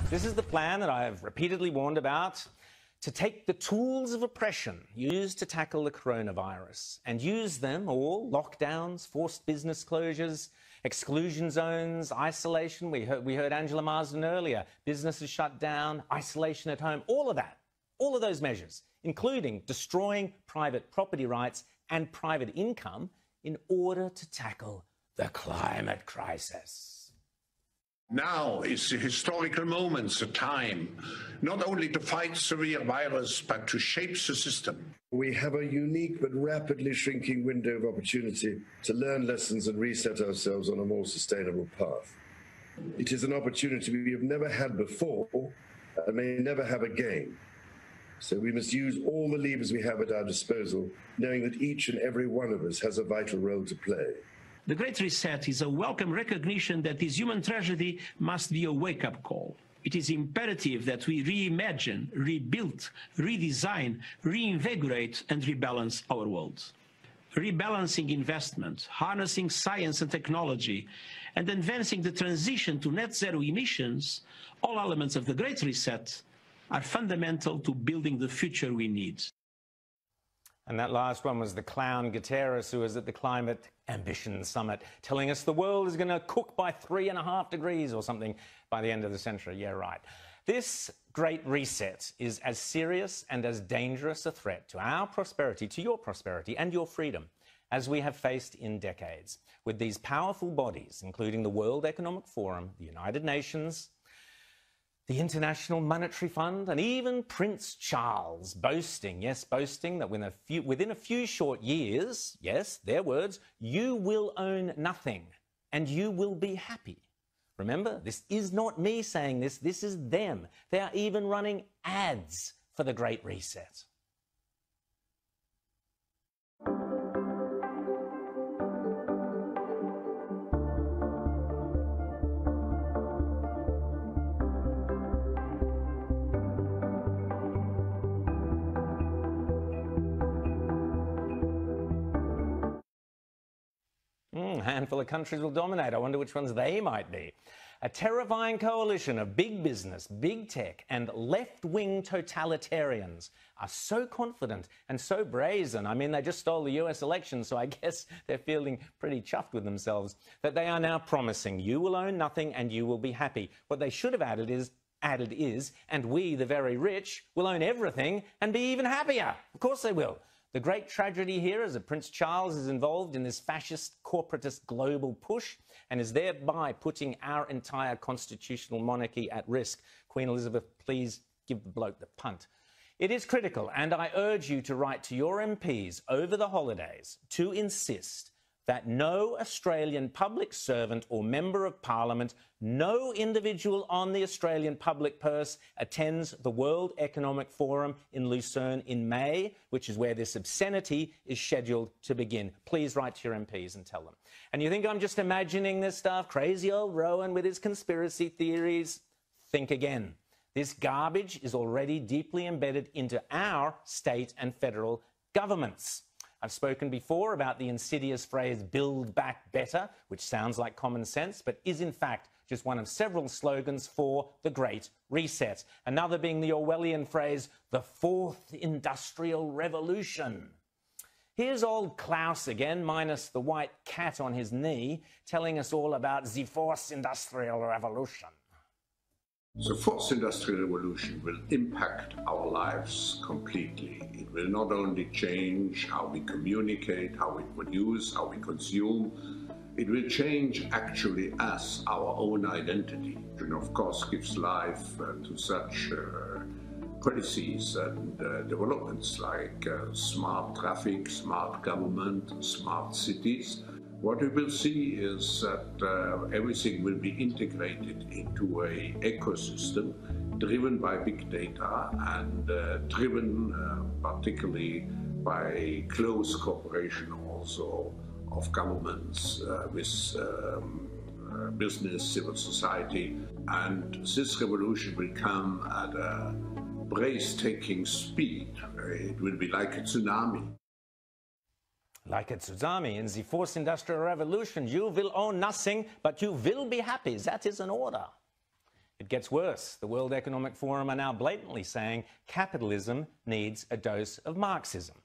This is the plan that I have repeatedly warned about, to take the tools of oppression used to tackle the coronavirus and use them all, lockdowns, forced business closures, exclusion zones, isolation. We heard Angela Marsden earlier, businesses shut down, isolation at home, all of that, all of those measures, including destroying private property rights and private income in order to tackle the climate crisis. Now is the historical moment, the time, not only to fight severe virus, but to shape the system. We have a unique but rapidly shrinking window of opportunity to learn lessons and reset ourselves on a more sustainable path. It is an opportunity we have never had before and may never have again. So we must use all the levers we have at our disposal, knowing that each and every one of us has a vital role to play. The Great Reset is a welcome recognition that this human tragedy must be a wake-up call. It is imperative that we reimagine, rebuild, redesign, reinvigorate and rebalance our world. Rebalancing investment, harnessing science and technology, and advancing the transition to net zero emissions, all elements of the Great Reset, are fundamental to building the future we need. And that last one was the clown Guterres, who was at the Climate Ambition Summit, telling us the world is going to cook by 3.5 degrees or something by the end of the century. Yeah, right. This Great Reset is as serious and as dangerous a threat to our prosperity, to your prosperity and your freedom, as we have faced in decades, with these powerful bodies, including the World Economic Forum, the United Nations, the International Monetary Fund, and even Prince Charles boasting, yes, boasting that within a few short years, yes, their words, you will own nothing and you will be happy. Remember, this is not me saying this, this is them. They are even running ads for the Great Reset. A handful of countries will dominate. I wonder which ones they might be. A terrifying coalition of big business, big tech, and left-wing totalitarians are so confident and so brazen. I mean, they just stole the US election, so I guess they're feeling pretty chuffed with themselves, that they are now promising you will own nothing and you will be happy. What they should have added is, and we, the very rich, will own everything and be even happier. Of course they will. The great tragedy here is that Prince Charles is involved in this fascist, corporatist global push and is thereby putting our entire constitutional monarchy at risk. Queen Elizabeth, please give the bloke the punt. It is critical, and I urge you to write to your MPs over the holidays to insist that no Australian public servant or member of parliament, no individual on the Australian public purse attends the World Economic Forum in Lucerne in May, which is where this obscenity is scheduled to begin. Please write to your MPs and tell them. And you think I'm just imagining this stuff? Crazy old Rowan with his conspiracy theories? Think again. This garbage is already deeply embedded into our state and federal governments. I've spoken before about the insidious phrase, build back better, which sounds like common sense, but is in fact just one of several slogans for the Great Reset. Another being the Orwellian phrase, the Fourth Industrial Revolution. Here's old Klaus again, minus the white cat on his knee, telling us all about the Fourth Industrial Revolution. The Fourth Industrial Revolution will impact our lives completely. It will not only change how we communicate, how we produce, how we consume, it will change actually us, our own identity, and of course gives life to such policies and developments like smart traffic, smart government, smart cities. What we will see is that everything will be integrated into an ecosystem driven by big data and driven particularly by close cooperation also of governments with business, civil society. And this revolution will come at a breathtaking speed. It will be like a tsunami. Like a tsunami in the Fourth Industrial Revolution, you will own nothing, but you will be happy. That is an order. It gets worse. The World Economic Forum are now blatantly saying capitalism needs a dose of Marxism.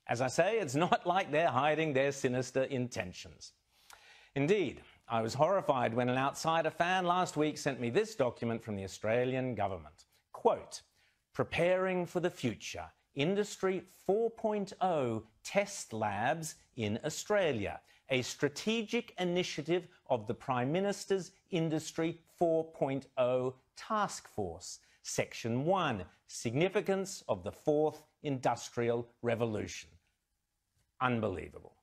As I say, it's not like they're hiding their sinister intentions. Indeed, I was horrified when an outsider fan last week sent me this document from the Australian government. Quote, "Preparing for the future, Industry 4.0 test labs in Australia, a strategic initiative of the Prime Minister's Industry 4.0 Task Force. Section 1, Significance of the Fourth Industrial Revolution." Unbelievable.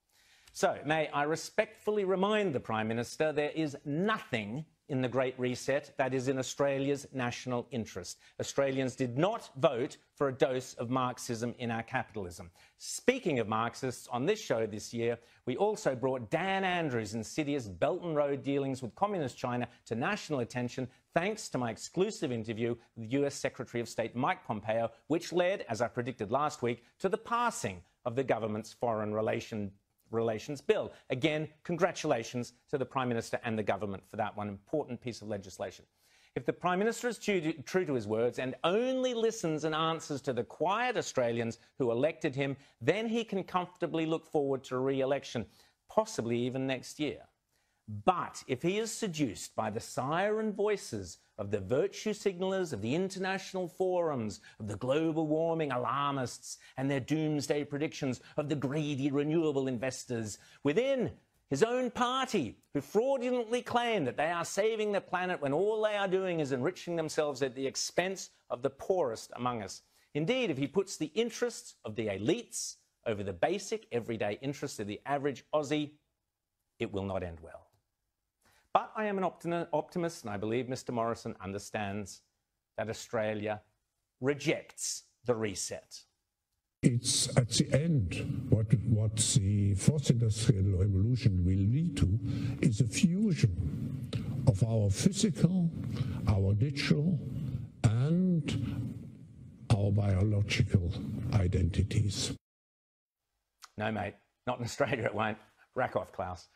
So, may I respectfully remind the Prime Minister there is nothing in the Great Reset that is in Australia's national interest. Australians did not vote for a dose of Marxism in our capitalism. Speaking of Marxists, on this show this year, we also brought Dan Andrews' insidious Belt and Road dealings with Communist China to national attention thanks to my exclusive interview with US Secretary of State Mike Pompeo, which led, as I predicted last week, to the passing of the government's Foreign Relations Bill. Again, congratulations to the Prime Minister and the government for that one important piece of legislation. If the Prime Minister is true to his words and only listens and answers to the quiet Australians who elected him, then he can comfortably look forward to re-election, possibly even next year. But if he is seduced by the siren voices of the virtue signalers of the international forums, of the global warming alarmists and their doomsday predictions of the greedy renewable investors within his own party, who fraudulently claim that they are saving the planet when all they are doing is enriching themselves at the expense of the poorest among us. Indeed, if he puts the interests of the elites over the basic everyday interests of the average Aussie, it will not end well. But I am an optimist, and I believe Mr. Morrison understands that Australia rejects the reset. It's at the end what the fourth industrial revolution will lead to is a fusion of our physical, our digital, and our biological identities. No, mate, not in Australia it won't. Rack off, Klaus.